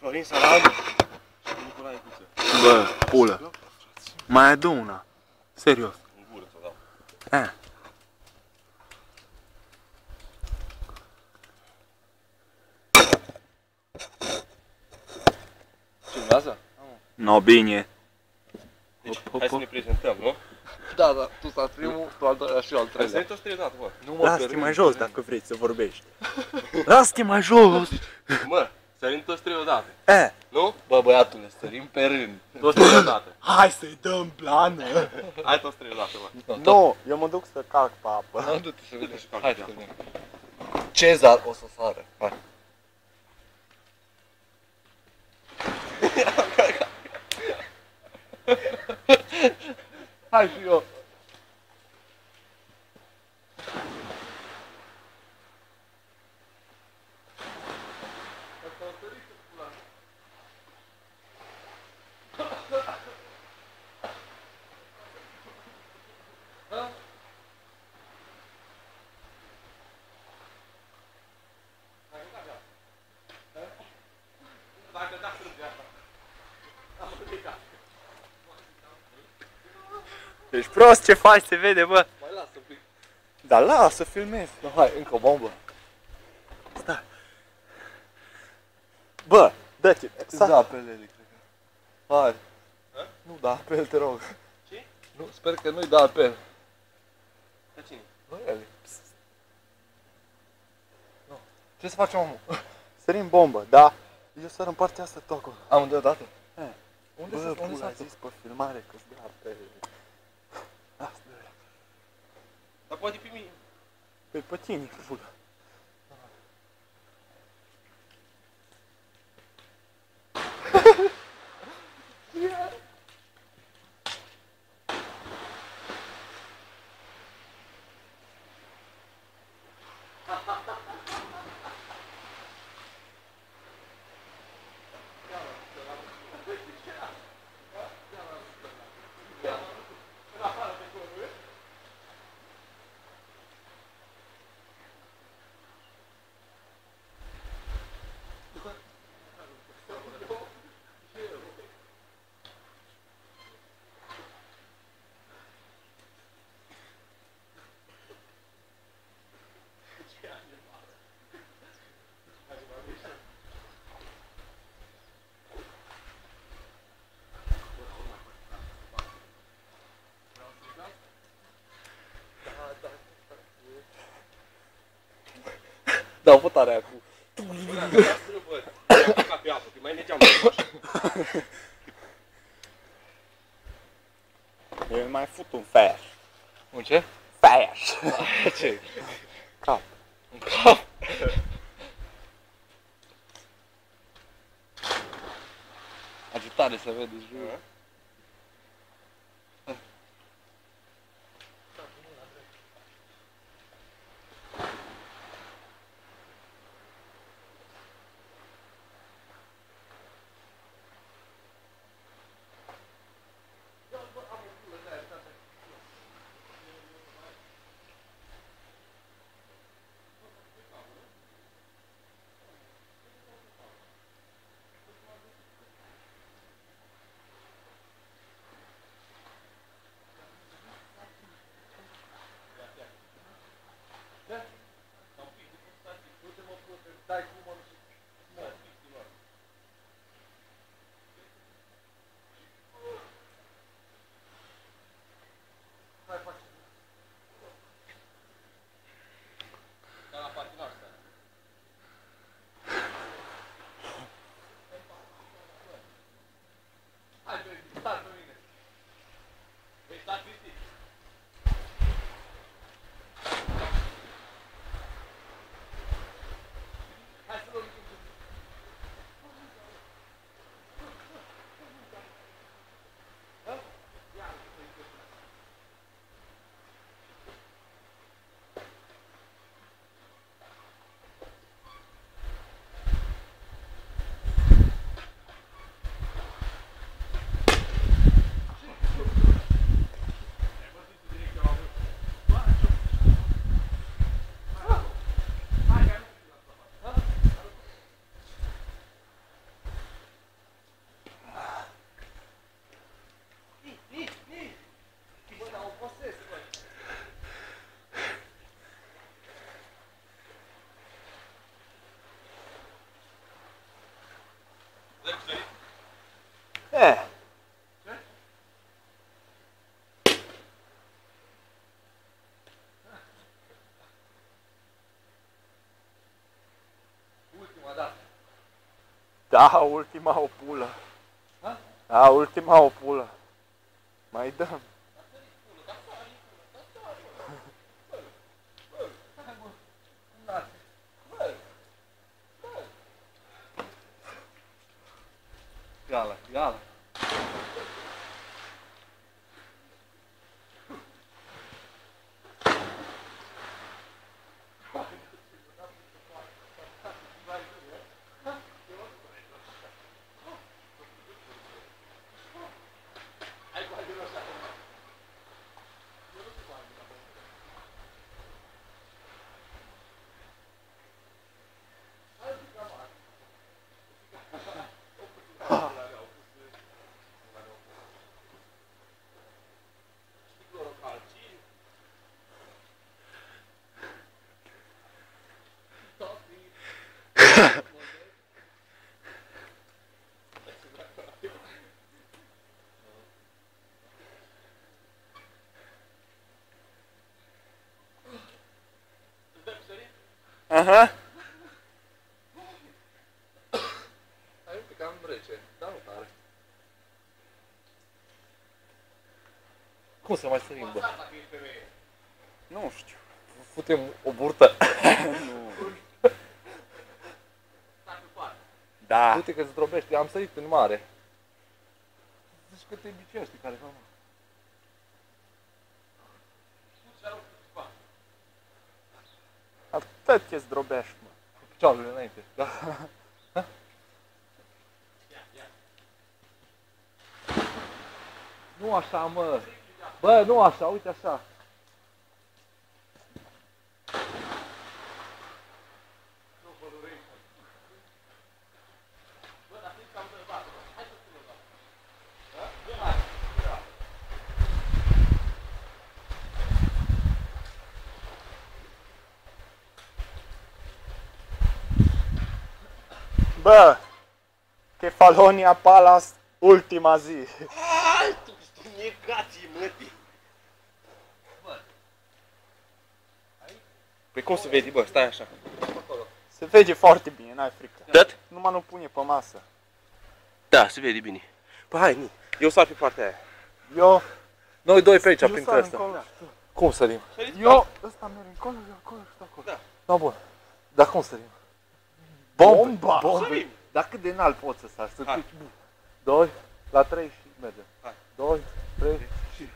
Florin Salam și Nicolae Cuță. Bă, pulă. Mai adu una. Serios. În gură să o dau. Ce urmează? No, bine. Deci, hai să ne prezentăm, nu? Da, da, tu s-a primul, tu al doilea și eu al Hai să treilea. ne toți trei odată, bă. Nu mă Lasă-te permit. mai jos dacă vrei să vorbești. Lasă-te mai jos! Mă, sărim toți trei odată. Nu? Bă, băiatule, sărim pe rând. Toți trei odată. Hai să-i dăm plană! Hai toți trei odată, mă. Nu, eu mă duc să calc pe apă. Nu, du-te să vedem. Hai să vedem. Cezar o să sară. Hai. Hai și eu. Dacă da strânge asta. Am plecat. Ești prost, ce faci, se vede, bă. Mai lasă un pic. Dar lasă, filmezi. No, hai, încă o bombă. Stai. Bă, dă-te. Da, apele ele, cred că. Hai. Ha? Nu, da, apel, te rog. Ce? Nu, sper că nu-i da apel. Pe cine? Nu, ele. Nu. Ce să facem, omul? Sărim bombă, da? Eu sar în partea asta tot acolo. Amândoi odată? Unde Bă, unde pula, s-a ai zis pe filmare că-ți dea pe... Asta. Dar poate pe mine. Păi pe tine, pula. Dau putarea acum. Bă, ca pe apă, că mai mergeam pe așa. Eu mai fut un fash. Un ce? Fash. Ce? Cap. Un cap? Agitare să vede jurul. Da, ultima o pulă. Da, ultima o pulă. Mai dăm. Ia-la, ia-la. Aha. Hai un pic, cam rece, dar nu tare. Cum să mai sărim, bă? Nu știu. Futem o burtă. Da. Uite că zdrobește, am sărit în mare. Zici că te-i bicești care mă. Atât că zdrobești, mă. Cu picioarele înainte. Da. Nu așa, mă. Bă, nu așa, uite așa. Bă, Kefalonia Palace, ultima zi. Ai, tu negații, mătii! Păi cum se vede, bă? Stai așa. Se vede foarte bine, n-ai frică. Dat? Numai nu pune pe masă. Da, se vede bine. Păi hai, nu. Eu sar pe partea aia. Eu... Noi doi pe aici, Eu printre sar ăsta. încolo. Cum sărim? Eu... Ăsta merge încolo, eu acolo și tu acolo. Da. Da, bun. Dar cum sărim? Bomba! Sărim. Dar cât de înalt poți să sari? Să Hai. pici, 2, la 3 și mergem. Hai. 2, 3 și...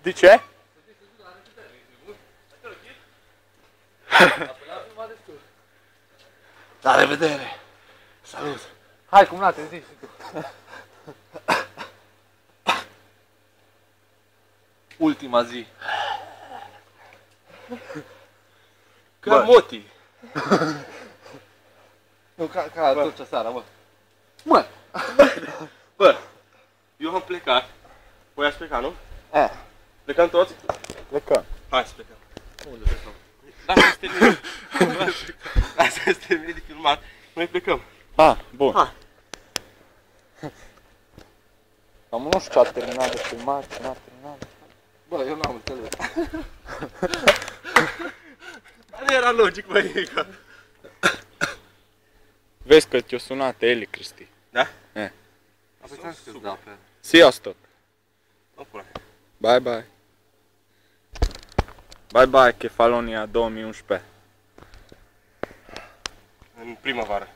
De ce? La revedere! Salut! Hai, cum n-te zici și tu. Ultima zi. Ca moti! Nu, ca tot ce seara, bă. Mă! Bă, eu am plecat. Voi ați plecat, nu? Plecăm toți? Plecăm. Hai să plecăm. Unde plecăm? Lasă-ți termine. Lasă-ți termine de filmat. Noi plecăm. Bun. Hai. Am nu știu ce a terminat de filmat, ce n-a terminat. Bă, eu n-am înțeles. Nu era logic, băica. Vezi că te-o sunat Eli, Cristi. Da? Apoi ți-am scris de apel. Sziasztok! Nu pula. Bye bye! Bye bye, Kefalonia 2011. În primăvară.